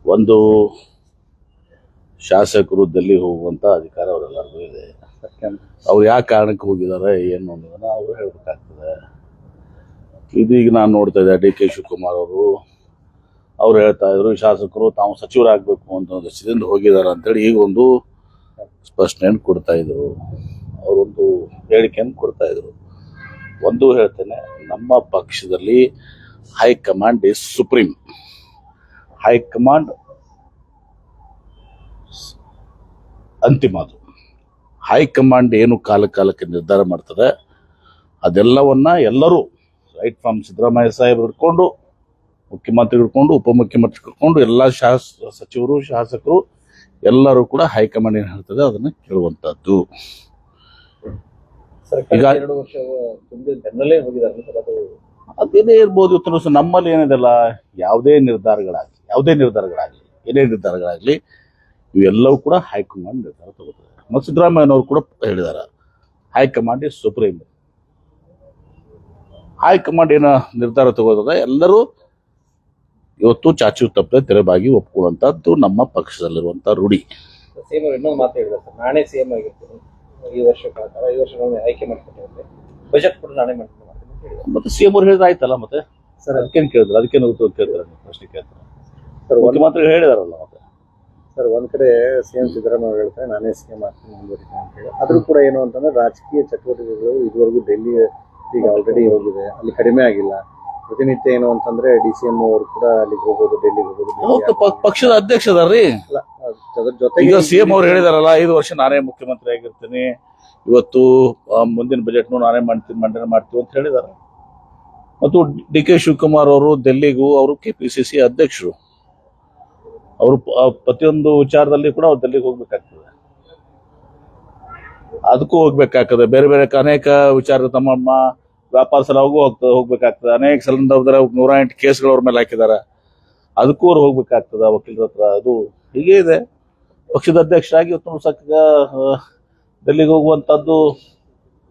ಒಂದು ಶಾಸಕರು ಡೆಲ್ಲಿ ಹೋಗುವಂತ ಅಧಿಕಾರ ಅವರೆಲ್ಲರಿಗೂ ಇದೆ. ಅವ್ರು ಯಾವ ಕಾರಣಕ್ಕೆ ಹೋಗಿದ್ದಾರೆ ಏನು ಅನ್ನೋದನ್ನ ಅವರು ಹೇಳ್ಬೇಕಾಗ್ತದೆ. ಇದೀಗ ನಾನು ನೋಡ್ತಾ ಇದ್ದೆ ಡಿ ಕೆ ಶಿವಕುಮಾರ್ ಅವ್ರು ಹೇಳ್ತಾ ಇದ್ರು ಶಾಸಕರು ತಾವು ಸಚಿವರಾಗಬೇಕು ಅಂತ ದೃಷ್ಟಿಯಿಂದ ಹೋಗಿದ್ದಾರೆ ಅಂತೇಳಿ ಈಗ ಒಂದು ಸ್ಪಷ್ಟನೆಯನ್ನು ಕೊಡ್ತಾ ಇದ್ರು. ಅವರೊಂದು ಹೇಳಿಕೆಯನ್ನು ಕೊಡ್ತಾ ಇದ್ರು. ಒಂದು ಹೇಳ್ತೇನೆ, ನಮ್ಮ ಪಕ್ಷದಲ್ಲಿ ಹೈಕಮಾಂಡ್ ಇಸ್ ಸುಪ್ರೀಂ. ಹೈಕಮಾಂಡ್ ಅಂತಿಮ. ಅದು ಹೈಕಮಾಂಡ್ ಏನು ಕಾಲಕ್ಕೆ ನಿರ್ಧಾರ ಮಾಡ್ತದೆ ಅದೆಲ್ಲವನ್ನ ಎಲ್ಲರೂ ರೈಟ್ ಫ್ರಮ್ ಸಿದ್ದರಾಮಯ್ಯ ಸಾಹೇಬ್ ಹಿಡ್ಕೊಂಡು ಮುಖ್ಯಮಂತ್ರಿ ಹಿಡ್ಕೊಂಡು ಉಪಮುಖ್ಯಮಂತ್ರಿ ಹಿಡ್ಕೊಂಡು ಎಲ್ಲ ಸಚಿವರು ಶಾಸಕರು ಎಲ್ಲರೂ ಕೂಡ ಹೈಕಮಾಂಡ್ ಏನು ಹೇಳ್ತದೆ ಅದನ್ನ ಕೇಳುವಂತದ್ದು. ಈಗ 2 ವರ್ಷ ತುಂಬಿದ ಬೆನ್ನಲ್ಲೇ ಹೋಗಿದ್ದಾರೆ. ಅದೇನೇ ಇರ್ಬೋದು. ಇವತ್ತು ನಮ್ಮಲ್ಲಿ ಏನಿದೆಲ್ಲ ಯಾವುದೇ ನಿರ್ಧಾರಗಳಾಗಲಿ ಏನೇ ನಿರ್ಧಾರಗಳಾಗಲಿ ಇವೆಲ್ಲವೂ ಕೂಡ ಹೈಕಮಾಂಡ್ ನಿರ್ಧಾರ ತಗೋತಾರೆ. ಮತ್ತು ಸಿದ್ದರಾಮಯ್ಯನವರು ಕೂಡ ಹೇಳಿದ್ದಾರೆ ಹೈಕಮಾಂಡ್ ಇಸ್ ಸುಪ್ರೀಂ. ಹೈಕಮಾಂಡ್ ಏನೋ ನಿರ್ಧಾರ ತಗೋತದ ಎಲ್ಲರೂ ಇವತ್ತು ಚಾಚು ತಪ್ಪದೆ ತೆರವಾಗಿ ಒಪ್ಕೊಳ್ಳುವಂತದ್ದು ನಮ್ಮ ಪಕ್ಷದಲ್ಲಿರುವಂತ ರೂಢಿ. ಸಿಎಂ ಅವರು ಇನ್ನೊಂದು ಮಾತು ಹೇಳಿದ್ದಾರೆ ಸರ್, ನಾನೇ ಸಿಎಂ ಆಗಿರ್ತೀನಿ ಈ ವರ್ಷ ಪ್ರಕಾರ 5 ವರ್ಷಗಳನ್ನು ಆಯ್ಕೆ ಮಾಡ್ಕೊಂಡಿದ್ದೆ, ಬಜೆಟ್ ಕೂಡ ನಾನೇ ಮಾಡ್ತೀನಿ. ಮತ್ತೆ ಸಿಎಂ ಅವ್ರು ಹೇಳಿದ್ರೆ ಆಯ್ತಲ್ಲ, ಮತ್ತೆ ಸರ್ ಅದಕ್ಕೇನು ಕೇಳಿದ್ರು, ಅದಕ್ಕೇನು ಉತ್ತರ ಕೇಳ್ತಾರೆ, ಪ್ರಶ್ನೆ ಕೇಳ್ತಾರೆ. ಸರ್ ಮುಖ್ಯಮಂತ್ರಿ ಹೇಳಿದಾರಲ್ಲ. ಮತ್ತೆ ಸರ್ ಒಂದ್ ಕಡೆ ಸಿಎಂ ಸಿದ್ದರಾಮಯ್ಯ ಹೇಳ್ತಾರೆ ನಾನೇ ಸಿಎಂ ಆಗ್ತೀನಿ ಮುಂದುವರಿತೀನಿ ಅಂತ ಹೇಳಿ, ಆದ್ರೂ ಕೂಡ ಏನು ಅಂತಂದ್ರೆ ರಾಜಕೀಯ ಚಟುವಟಿಕೆಗಳು ಇದುವರೆಗೂ ಡೆಲ್ಲಿ ಈಗ ಆಲ್ರೆಡಿ ಹೋಗಿದೆ, ಅಲ್ಲಿ ಕಡಿಮೆ ಆಗಿಲ್ಲ. ಪ್ರತಿನಿತ್ಯ ಏನು ಅಂತಂದ್ರೆ ಡಿಸಿಎಂ ಅವರು ಕೂಡ ಅಲ್ಲಿಗೆ ಹೋಗೋದು, ಡೆಲ್ಲಿಗೆ ಹೋಗೋದು. ಪಕ್ಷದ ಅಧ್ಯಕ್ಷ ಅದಾರ್ರಿ. ಅದ್ರ ಜೊತೆಗೆ ಈಗ ಸಿಎಂ ಅವ್ರು ಹೇಳಿದಾರಲ್ಲ 5 ವರ್ಷ ನಾನೇ ಮುಖ್ಯಮಂತ್ರಿ ಆಗಿರ್ತೀನಿ, ಇವತ್ತು ಮುಂದಿನ ಬಜೆಟ್ನು ನಾನೇ ಮಂಡನೆ ಮಾಡ್ತೀವಿ ಅಂತ ಹೇಳಿದಾರೆ. ಮತ್ತು ಡಿ ಕೆ ಶಿವಕುಮಾರ್ ಅವರು ಡೆಲ್ಲಿಗೂ ಅವರು ಕೆಪಿಸಿಸಿ ಅಧ್ಯಕ್ಷರು, ಅವರು ಪ್ರತಿಯೊಂದು ವಿಚಾರದಲ್ಲಿ ಕೂಡ ಅವ್ರು ಡೆಲ್ಲಿಗೆ ಹೋಗ್ಬೇಕಾಗ್ತದೆ, ಅದಕ್ಕೂ ಹೋಗ್ಬೇಕಾಗ್ತದೆ. ಬೇರೆ ಬೇರೆ ಅನೇಕ ವಿಚಾರ ತಮ್ಮ ವ್ಯಾಪಾರ ಸಲುವಾಗೂ ಹೋಗ್ಬೇಕಾಗ್ತದೆ. ಅನೇಕ ಸಂದರ್ಭದಲ್ಲಿ 108 ಕೇಸ್ಗಳು ಅವ್ರ ಮೇಲೆ ಹಾಕಿದ್ದಾರೆ, ಅದಕ್ಕೂ ಅವ್ರು ಹೋಗ್ಬೇಕಾಗ್ತದ ವಕೀಲರ ಹತ್ರ. ಅದು ಹೀಗೆ ಇದೆ. ಪಕ್ಷದ ಅಧ್ಯಕ್ಷರಾಗಿ ಡೆಲ್ಲಿಗೆ ಹೋಗುವಂತದ್ದು